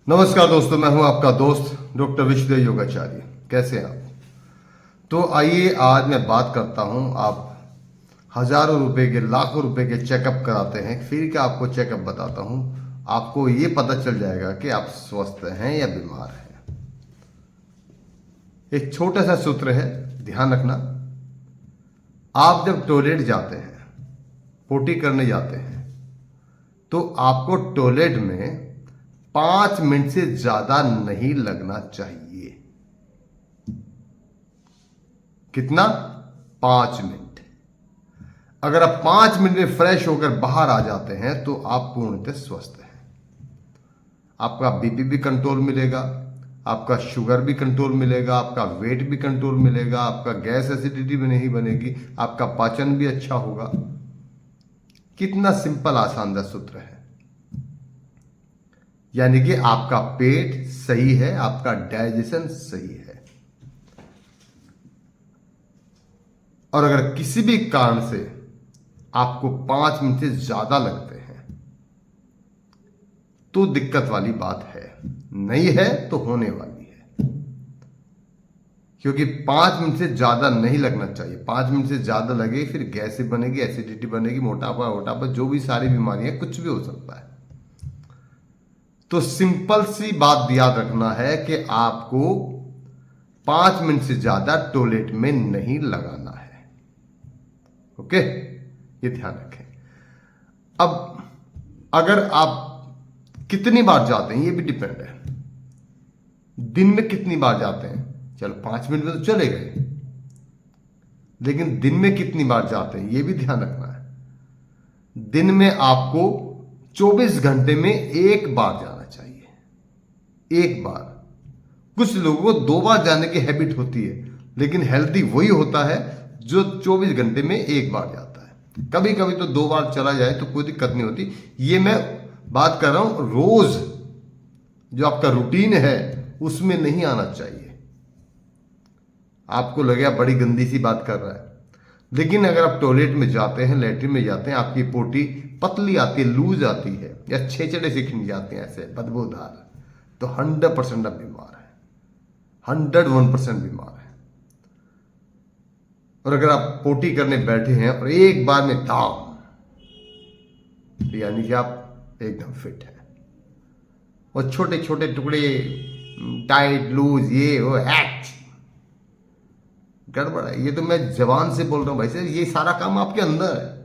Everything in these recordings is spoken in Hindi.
नमस्कार दोस्तों, मैं हूं आपका दोस्त डॉक्टर विश्वदेव योगाचार्य। कैसे हैं आप? तो आइए आज मैं बात करता हूं। आप हजारों रुपए के, लाखों रुपए के चेकअप कराते हैं, फिर क्या आपको चेकअप बताता हूं, आपको ये पता चल जाएगा कि आप स्वस्थ हैं या बीमार हैं। एक छोटा सा सूत्र है, ध्यान रखना। आप जब टॉयलेट जाते हैं, पोटी करने जाते हैं, तो आपको टॉयलेट में 5 मिनट से ज्यादा नहीं लगना चाहिए। कितना? 5 मिनट। अगर आप 5 मिनट में फ्रेश होकर बाहर आ जाते हैं तो आप पूर्णतः स्वस्थ हैं। आपका बीपी भी कंट्रोल मिलेगा, आपका शुगर भी कंट्रोल मिलेगा, आपका वेट भी कंट्रोल मिलेगा, आपका गैस एसिडिटी भी नहीं बनेगी, आपका पाचन भी अच्छा होगा। कितना सिंपल आसान सूत्र है। यानी कि आपका पेट सही है, आपका डाइजेशन सही है। और अगर किसी भी कारण से आपको 5 मिनट से ज्यादा लगते हैं तो दिक्कत वाली बात है, नहीं है तो होने वाली है। क्योंकि 5 मिनट से ज्यादा नहीं लगना चाहिए। 5 मिनट से ज्यादा लगे फिर गैस बनेगी, एसिडिटी बनेगी, मोटापा, जो भी सारी बीमारियां, कुछ भी हो सकता है। तो सिंपल सी बात याद रखना है कि आपको 5 मिनट से ज्यादा टॉयलेट में नहीं लगाना है। ओके, ये ध्यान रखें। अब अगर आप कितनी बार जाते हैं ये भी डिपेंड है। दिन में कितनी बार जाते हैं, चलो 5 मिनट में तो चले गए, लेकिन दिन में कितनी बार जाते हैं ये भी ध्यान रखना है। दिन में आपको 24 घंटे में एक बार जाना चाहिए। एक बार। कुछ लोगों को 2 बार जाने की हैबिट होती है, लेकिन हेल्दी वही होता है जो 24 घंटे में एक बार जाता है। कभी कभी तो 2 बार चला जाए तो कोई दिक्कत नहीं होती। ये मैं बात कर रहा हूं रोज जो आपका रूटीन है उसमें नहीं आना चाहिए। आपको लगे बड़ी गंदी सी बात कर रहा है, लेकिन अगर आप टॉयलेट में जाते हैं, लैट्रिन में जाते हैं, आपकी पोटी पतली आती है, लूज आती है, या छेचड़े से खिंच जाते हैं ऐसे बदबूदार, तो 100% आप बीमार है। 101% बीमार है। और अगर आप पोटी करने बैठे हैं और एक बार में दाम, तो यानी कि आप एकदम फिट है। और छोटे छोटे टुकड़े, टाइट लूज, ये वो हैच, गड़बड़ है। ये तो मैं जबान से बोल रहा हूं भाई साहब, ये सारा काम आपके अंदर है।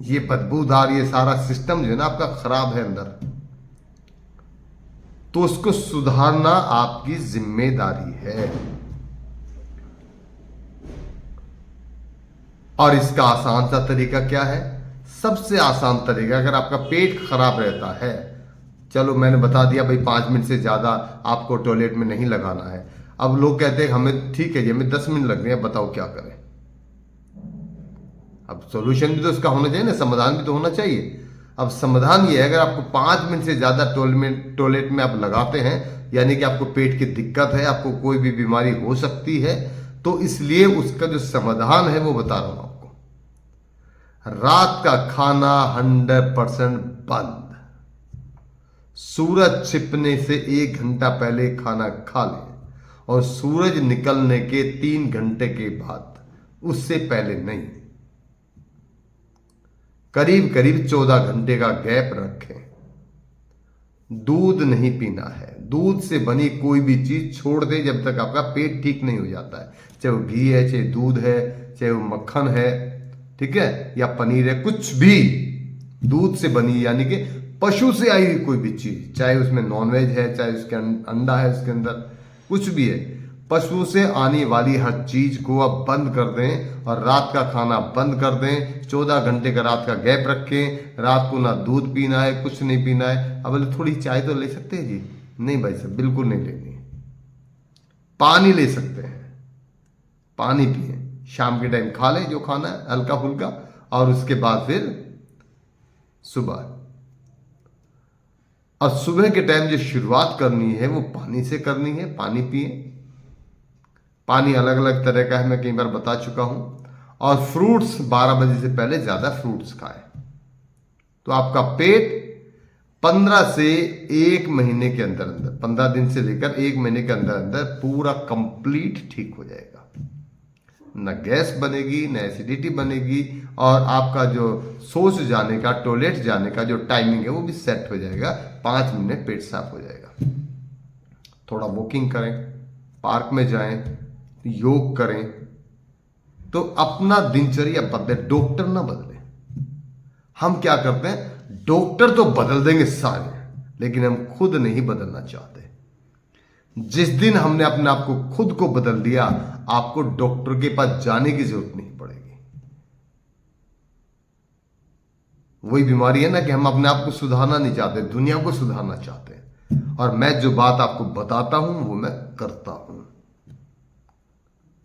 ये बदबूदार, ये सारा सिस्टम जो है ना आपका खराब है अंदर, तो उसको सुधारना आपकी जिम्मेदारी है। और इसका आसान सा तरीका क्या है? सबसे आसान तरीका, अगर आपका पेट खराब रहता है, चलो मैंने बता दिया भाई 5 मिनट से ज्यादा आपको टॉयलेट में नहीं लगाना है। अब लोग कहते हैं हमें ठीक है जी, हमें 10 मिनट लग रहे हैं, बताओ क्या करें। अब सॉल्यूशन भी तो इसका होना चाहिए ना, समाधान भी तो होना चाहिए। अब समाधान ये है, अगर आपको 5 मिनट से ज्यादा टॉयलेट में आप लगाते हैं, यानी कि आपको पेट की दिक्कत है, आपको कोई भी बीमारी हो सकती है, तो इसलिए उसका जो समाधान है वो बता रहा हूं आपको। रात का खाना 100% बंद। सूरज छिपने से 1 घंटा पहले खाना खा लें, और सूरज निकलने के 3 घंटे के बाद, उससे पहले नहीं। करीब करीब 14 घंटे का गैप रखें। दूध नहीं पीना है। दूध से बनी कोई भी चीज छोड़ दे जब तक आपका पेट ठीक नहीं हो जाता है। चाहे वो घी है, चाहे दूध है, चाहे वो मक्खन है, ठीक है, या पनीर है, कुछ भी दूध से बनी, यानी कि पशु से आई हुई कोई भी चीज, चाहे उसमें नॉनवेज है, चाहे उसके अंडा है, उसके अंदर कुछ भी है, पशु से आने वाली हर चीज को आप बंद कर दें। और रात का खाना बंद कर दें। 14 घंटे का रात का गैप रखें। रात को ना दूध पीना है, कुछ नहीं पीना है। अब बोले थोड़ी चाय तो ले सकते हैं जी? नहीं भाई साहब, बिल्कुल नहीं लेनी। पानी ले सकते हैं, पानी पिए। शाम के टाइम खा लें जो खाना है हल्का फुल्का, और उसके बाद फिर सुबह। और सुबह के टाइम जो शुरुआत करनी है वो पानी से करनी है। पानी पिए। पानी अलग अलग तरह का है, मैं कई बार बता चुका हूं। और फ्रूट्स 12 बजे से पहले ज्यादा फ्रूट्स खाएं, तो आपका पेट 15 से 1 महीने के अंदर अंदर, 15 दिन से लेकर 1 महीने के अंदर अंदर पूरा कंप्लीट ठीक हो जाएगा। न गैस बनेगी, न एसिडिटी बनेगी, और आपका जो शौच जाने का, टॉयलेट जाने का जो टाइमिंग है वो भी सेट हो जाएगा। 5 मिनट में पेट साफ हो जाएगा। थोड़ा वॉकिंग करें, पार्क में जाएं, योग करें, तो अपना दिनचर्या बदले, डॉक्टर ना बदले। हम क्या करते हैं, डॉक्टर तो बदल देंगे सारे, लेकिन हम खुद नहीं बदलना चाहते। जिस दिन हमने अपने आप को खुद को बदल दिया, आपको डॉक्टर के पास जाने की जरूरत नहीं पड़ेगी। वही बीमारी है ना कि हम अपने आप को सुधारना नहीं चाहते, दुनिया को सुधारना चाहते हैं। और मैं जो बात आपको बताता हूं वो मैं करता हूं,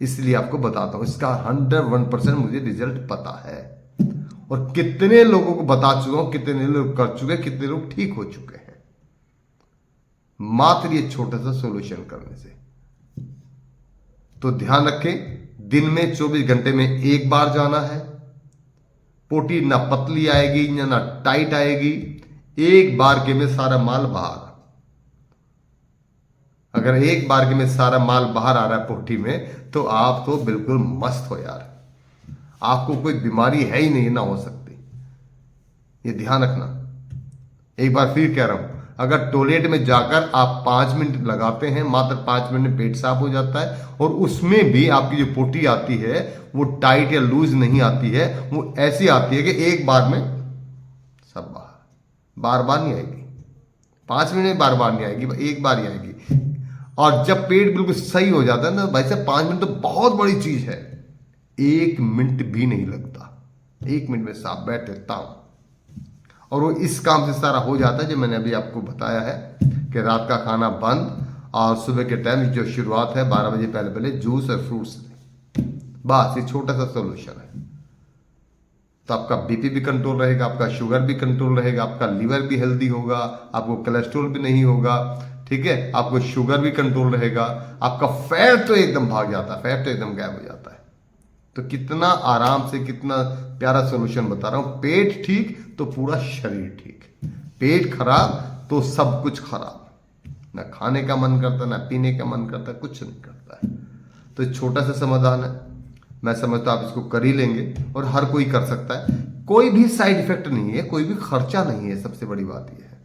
इसलिए आपको बताता हूं। इसका 101% मुझे रिजल्ट पता है, और कितने लोगों को बता चुका हूं, कितने लोग कर चुके, कितने लोग ठीक हो चुके हैं, मात्र ये छोटा सा सॉल्यूशन करने से। तो ध्यान रखें, दिन में 24 घंटे में एक बार जाना है। पोटी ना पतली आएगी ना टाइट आएगी, एक बार के में सारा माल बाहर। अगर एक बार के में सारा माल बाहर आ रहा है पोटी में, तो आप तो बिल्कुल मस्त हो यार, आपको कोई बीमारी है ही नहीं, ना हो सकती। ये ध्यान रखना। एक बार फिर कह रहा हूं, अगर टॉयलेट में जाकर आप 5 मिनट लगाते हैं, मात्र 5 मिनट में पेट साफ हो जाता है, और उसमें भी आपकी जो पोटी आती है वो टाइट या लूज नहीं आती है, वो ऐसी आती है कि एक बार में सब बाहर, बार बार नहीं आएगी। 5 मिनट में बार बार नहीं आएगी, एक बार ही आएगी। और जब पेट बिल्कुल सही हो जाता है ना भाई साहब, 5 मिनट तो बहुत बड़ी चीज है, 1 मिनट भी नहीं लगता। 1 मिनट में साफ बैठ लेता हूं, और वो इस काम से सारा हो जाता है जो मैंने अभी आपको बताया है कि रात का खाना बंद, और सुबह के टाइम जो शुरुआत है 12 बजे पहले पहले जूस और फ्रूट्स, बस ये छोटा सा सोल्यूशन है। तो आपका बीपी भी कंट्रोल रहेगा, आपका शुगर भी कंट्रोल रहेगा, आपका लीवर भी हेल्दी होगा, आपको कोलेस्ट्रॉल भी नहीं होगा, ठीक है, आपको शुगर भी कंट्रोल रहेगा, आपका फैट तो एकदम भाग जाता है, फैट तो एकदम गायब हो जाता है। तो कितना आराम से, कितना प्यारा सोल्यूशन बता रहा हूं। पेट ठीक तो पूरा शरीर ठीक, पेट खराब तो सब कुछ खराब, ना खाने का मन करता, ना पीने का मन करता, कुछ नहीं करता है। तो छोटा सा समाधान है, मैं समझता हूं आप इसको कर ही लेंगे, और हर कोई कर सकता है। कोई भी साइड इफेक्ट नहीं है, कोई भी खर्चा नहीं है, सबसे बड़ी बात यह है।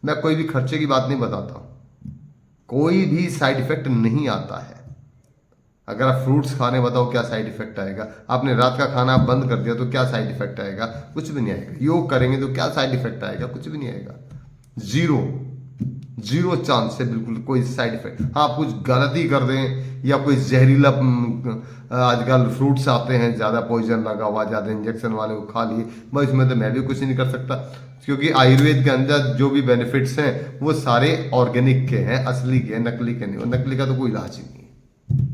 मैं कोई भी खर्चे की बात नहीं बताता हूं, कोई भी साइड इफेक्ट नहीं आता है। अगर आप फ्रूट्स खाने, बताओ क्या साइड इफेक्ट आएगा? आपने रात का खाना बंद कर दिया तो क्या साइड इफेक्ट आएगा? कुछ भी नहीं आएगा। योग करेंगे तो क्या साइड इफेक्ट आएगा? कुछ भी नहीं आएगा। जीरो चांस है, बिल्कुल कोई साइड इफेक्ट। हाँ, आप कुछ गलती कर दें या कोई जहरीला, आजकल फ्रूट्स आते हैं ज़्यादा पॉइजन लगा हुआ, ज़्यादा इंजेक्शन वाले को खा लिए, बस इसमें तो मैं भी कुछ नहीं कर सकता, क्योंकि आयुर्वेद के अंदर जो भी बेनिफिट्स हैं वो सारे ऑर्गेनिक के हैं, असली के हैं, नकली के नहीं। और नकली का तो कोई इलाज ही नहीं है।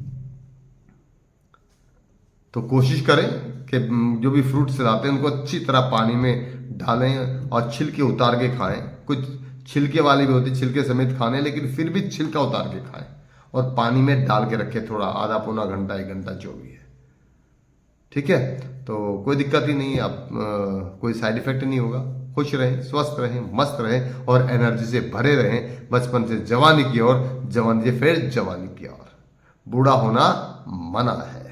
तो कोशिश करें कि जो भी फ्रूट्स लाते हैं उनको अच्छी तरह पानी में डालें और छिलके उतार के खाएं। कुछ छिलके वाली भी होती है, छिलके समेत खाने, लेकिन फिर भी छिलका उतार के खाएं और पानी में डाल के रखें थोड़ा, आधा पौना घंटा, 1 घंटा, जो भी है, ठीक है। तो कोई दिक्कत ही नहीं है, आप कोई साइड इफेक्ट नहीं होगा। खुश रहें, स्वस्थ रहें, मस्त रहें और एनर्जी से भरे रहें, बचपन से जवानी की ओर, जवानी से फिर जवानी की ओर। बूढ़ा होना मना है।